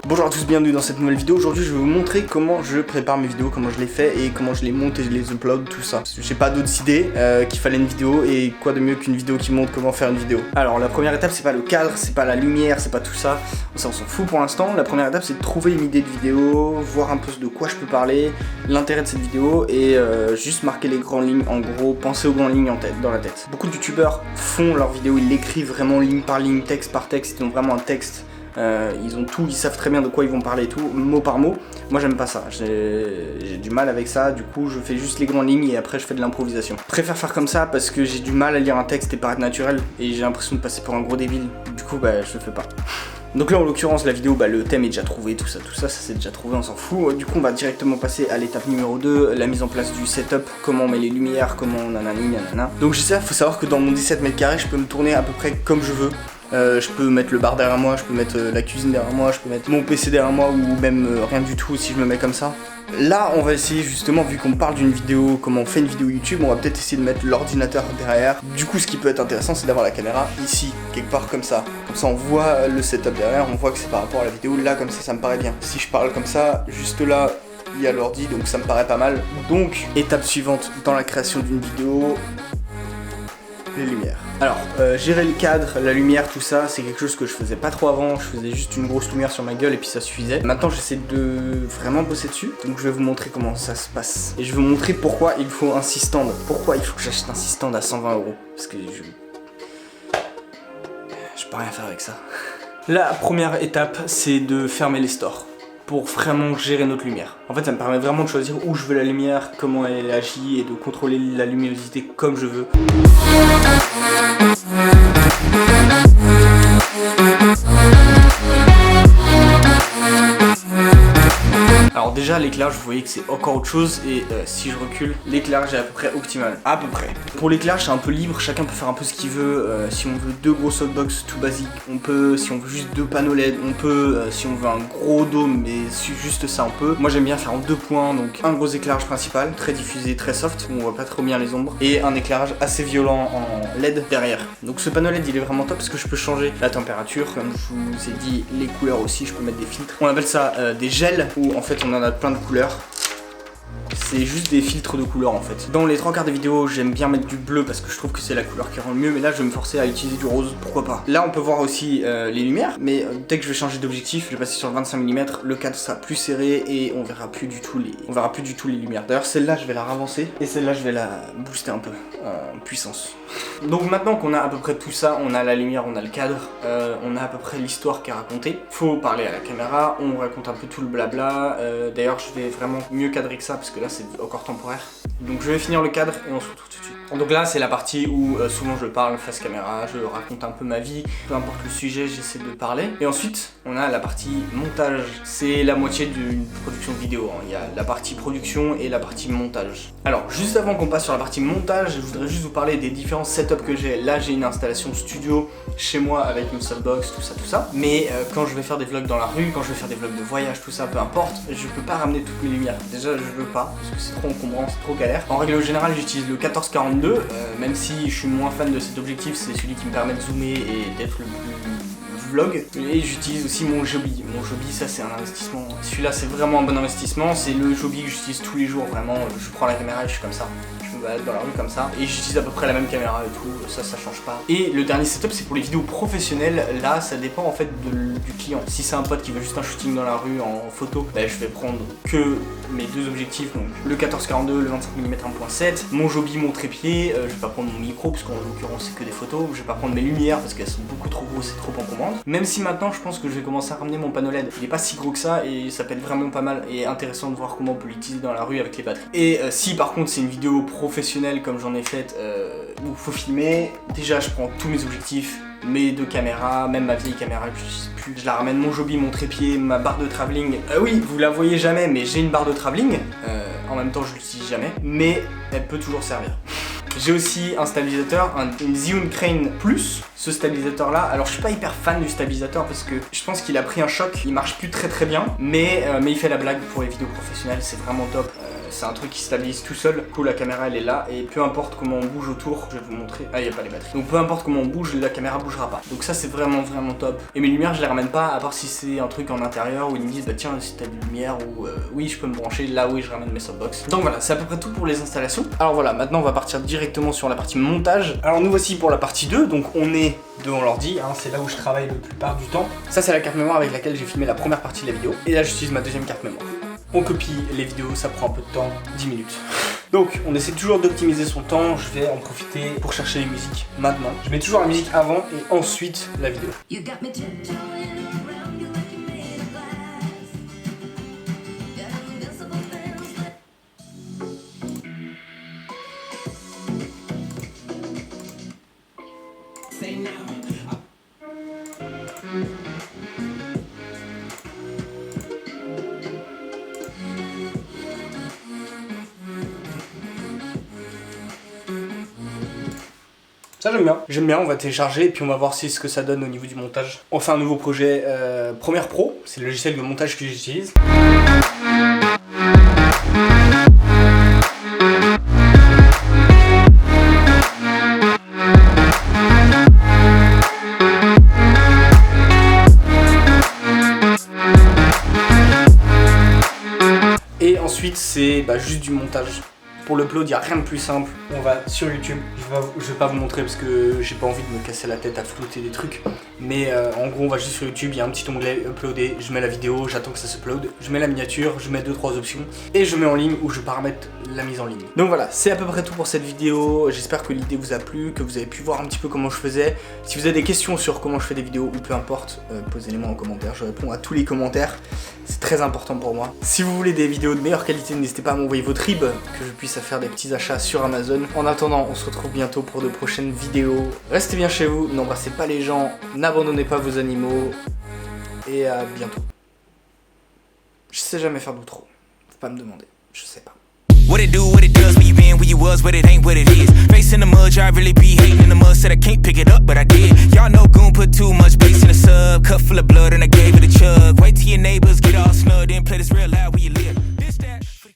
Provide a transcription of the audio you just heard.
Bonjour à tous, bienvenue dans cette nouvelle vidéo. Aujourd'hui je vais vous montrer comment je prépare mes vidéos, comment je les fais et comment je les monte et je les upload, tout ça. J'ai pas d'autres idées qu'il fallait une vidéo, et quoi de mieux qu'une vidéo qui montre comment faire une vidéo. Alors la première étape, c'est pas le cadre, c'est pas la lumière, c'est pas tout ça. Ça on s'en fout pour l'instant. La première étape, c'est de trouver une idée de vidéo, voir un peu de quoi je peux parler, l'intérêt de cette vidéo, et juste marquer les grandes lignes. En gros, penser aux grandes lignes dans la tête. Beaucoup de youtubeurs font leur vidéo, ils l'écrivent vraiment ligne par ligne, texte par texte, ils ont vraiment un texte. Ils ont tout, ils savent très bien de quoi ils vont parler et tout, mot par mot. Moi j'aime pas ça, j'ai du mal avec ça, du coup je fais juste les grandes lignes et après je fais de l'improvisation. Je préfère faire comme ça parce que j'ai du mal à lire un texte et paraître naturel, et j'ai l'impression de passer pour un gros débile, du coup bah je le fais pas. Donc là en l'occurrence la vidéo, bah, le thème est déjà trouvé, tout ça c'est déjà trouvé, on s'en fout. Du coup on va directement passer à l'étape numéro 2, la mise en place du setup, comment on met les lumières, comment on nanani nanana. Donc faut savoir que dans mon 17 mètres carrés je peux me tourner à peu près comme je veux. Je peux mettre le bar derrière moi, je peux mettre la cuisine derrière moi, je peux mettre mon PC derrière moi, ou même rien du tout si je me mets comme ça. Là on va essayer justement, vu qu'on parle d'une vidéo, comment on fait une vidéo YouTube, on va peut-être essayer de mettre l'ordinateur derrière. Du coup ce qui peut être intéressant, c'est d'avoir la caméra ici, quelque part comme ça. Comme ça on voit le setup derrière, on voit que c'est par rapport à la vidéo. Là comme ça me paraît bien. Si je parle comme ça, juste là il y a l'ordi, donc ça me paraît pas mal. Donc étape suivante dans la création d'une vidéo, les lumières. Alors, gérer le cadre, la lumière, tout ça, c'est quelque chose que je faisais pas trop avant. Je faisais juste une grosse lumière sur ma gueule et puis ça suffisait. Maintenant, j'essaie de vraiment bosser dessus. Donc, je vais vous montrer comment ça se passe. Et je vais vous montrer pourquoi il faut un 6 stand. Pourquoi il faut que j'achète un 6 stand à 120 €. Parce que je peux rien faire avec ça. La première étape, c'est de fermer les stores pour vraiment gérer notre lumière. En fait, ça me permet vraiment de choisir où je veux la lumière, comment elle agit, et de contrôler la luminosité comme je veux. Alors déjà l'éclairage, vous voyez que c'est encore autre chose, et si je recule, l'éclairage est à peu près optimal, à peu près. Pour l'éclairage c'est un peu libre, chacun peut faire un peu ce qu'il veut. Si on veut 2 gros softbox tout basique, on peut. Si on veut juste 2 panneaux LED, on peut. Si on veut un gros dôme, mais juste ça on peut. Moi j'aime bien faire en 2 points, donc un gros éclairage principal, très diffusé, très soft, où on voit pas trop bien les ombres, et un éclairage assez violent en LED derrière. Donc ce panneau LED il est vraiment top parce que je peux changer la température, comme je vous ai dit, les couleurs aussi, je peux mettre des filtres. On appelle ça des gels, où en fait on en a plein de couleurs. C'est juste des filtres de couleurs en fait. Dans les 3/4 des vidéos, j'aime bien mettre du bleu parce que je trouve que c'est la couleur qui rend le mieux, mais là je vais me forcer à utiliser du rose, pourquoi pas. Là on peut voir aussi les lumières, mais dès que je vais changer d'objectif, je vais passer sur le 25 mm, le cadre sera plus serré et on verra plus du tout les lumières. D'ailleurs celle-là je vais la ravancer, et celle-là je vais la booster un peu en puissance. Donc maintenant qu'on a à peu près tout ça, on a la lumière, on a le cadre, on a à peu près l'histoire qui est racontée. Faut parler à la caméra, on raconte un peu tout le blabla. D'ailleurs je vais vraiment mieux cadrer que ça parce que là c'est encore temporaire. Donc je vais finir le cadre et on se retrouve tout de suite. Donc là c'est la partie où souvent je parle face caméra, je raconte un peu ma vie, peu importe le sujet j'essaie de parler. Et ensuite on a la partie montage, c'est la moitié d'une production vidéo, hein. Il y a la partie production et la partie montage. Alors juste avant qu'on passe sur la partie montage, je voudrais juste vous parler des différents setups que j'ai. Là j'ai une installation studio chez moi avec une softbox, tout ça. Mais quand je vais faire des vlogs dans la rue, quand je vais faire des vlogs de voyage, tout ça, peu importe, je peux pas ramener toutes mes lumières. Déjà je veux pas, parce que c'est trop encombrant, c'est trop galère. En règle générale j'utilise le 14-42, même si je suis moins fan de cet objectif, c'est celui qui me permet de zoomer et d'être le plus vlog. Et j'utilise aussi mon Joby. Mon Joby, ça c'est un investissement. Celui-là c'est vraiment un bon investissement, c'est le Joby que j'utilise tous les jours, vraiment. Je prends la caméra et je suis comme ça. Je me balade dans la rue comme ça, et j'utilise à peu près la même caméra et tout, ça change pas. Et le dernier setup c'est pour les vidéos professionnelles. Là ça dépend en fait du client. Si c'est un pote qui veut juste un shooting dans la rue en photo, bah, je vais prendre que mes 2 objectifs, donc le 14-42, le 25 mm 1.7, mon Joby, mon trépied. Je vais pas prendre mon micro parce qu'en l'occurrence c'est que des photos. Je vais pas prendre mes lumières parce qu'elles sont beaucoup trop grosses, c'est trop encombrant. Même si maintenant je pense que je vais commencer à ramener mon panneau LED. Il est pas si gros que ça et ça peut être vraiment pas mal et intéressant de voir comment on peut l'utiliser dans la rue avec les batteries. Et si par contre c'est une vidéo professionnelle comme j'en ai faite, où il faut filmer, déjà je prends tous mes objectifs, mes 2 caméras, même ma vieille caméra que j'utilise plus. Je la ramène, mon Joby, mon trépied, ma barre de travelling. Oui, vous la voyez jamais, mais j'ai une barre de travelling. En même temps, je l'utilise jamais, mais elle peut toujours servir. J'ai aussi un stabilisateur, une Zhiyun Crane Plus. Ce stabilisateur là, alors je suis pas hyper fan du stabilisateur parce que je pense qu'il a pris un choc, il marche plus très bien, mais il fait la blague pour les vidéos professionnelles, c'est vraiment top. c'est un truc qui stabilise tout seul. Du coup la caméra elle est là et peu importe comment on bouge autour, je vais vous montrer. Ah, il n'y a pas les batteries. Donc peu importe comment on bouge, la caméra bougera pas. Donc ça c'est vraiment top. Et mes lumières je les ramène pas à part si c'est un truc en intérieur où ils me disent bah tiens si t'as des lumières ou oui je peux me brancher, là oui je ramène mes softbox. Donc voilà, c'est à peu près tout pour les installations. Alors voilà, maintenant on va partir directement sur la partie montage. Alors nous voici pour la partie 2, donc on est devant l'ordi, hein, c'est là où je travaille la plupart du temps. Ça c'est la carte mémoire avec laquelle j'ai filmé la première partie de la vidéo. Et là j'utilise ma deuxième carte mémoire. On copie les vidéos, ça prend un peu de temps, 10 minutes. Donc on essaie toujours d'optimiser son temps, je vais en profiter pour chercher les musiques maintenant. Je mets toujours la musique avant et ensuite la vidéo. Ça j'aime bien, on va télécharger et puis on va voir ce que ça donne au niveau du montage. On fait un nouveau projet Premiere Pro, c'est le logiciel de montage que j'utilise. Et ensuite c'est juste du montage. Pour l'upload, il n'y a rien de plus simple. On va sur YouTube. Je vais pas vous montrer parce que j'ai pas envie de me casser la tête à flouter des trucs. Mais en gros, on va juste sur YouTube. Il y a un petit onglet uploader. Je mets la vidéo, j'attends que ça s'upload. Je mets la miniature, je mets 2-3 options. Et je mets en ligne où je paramètre la mise en ligne. Donc voilà, c'est à peu près tout pour cette vidéo. J'espère que l'idée vous a plu, que vous avez pu voir un petit peu comment je faisais. Si vous avez des questions sur comment je fais des vidéos ou peu importe, posez-les-moi en commentaire. Je réponds à tous les commentaires. C'est très important pour moi. Si vous voulez des vidéos de meilleure qualité, n'hésitez pas à m'envoyer votre RIB, que je puisse faire des petits achats sur Amazon. En attendant, on se retrouve bientôt pour de prochaines vidéos. Restez bien chez vous, n'embrassez pas les gens, n'abandonnez pas vos animaux. Et à bientôt. Je sais jamais faire d'outro. Faut pas me demander, je sais pas. What it do, what it does, where you been, where you was, what it ain't, what it is. Face in the mud, I really be hating in the mud, said I can't pick it up, but I did. Y'all know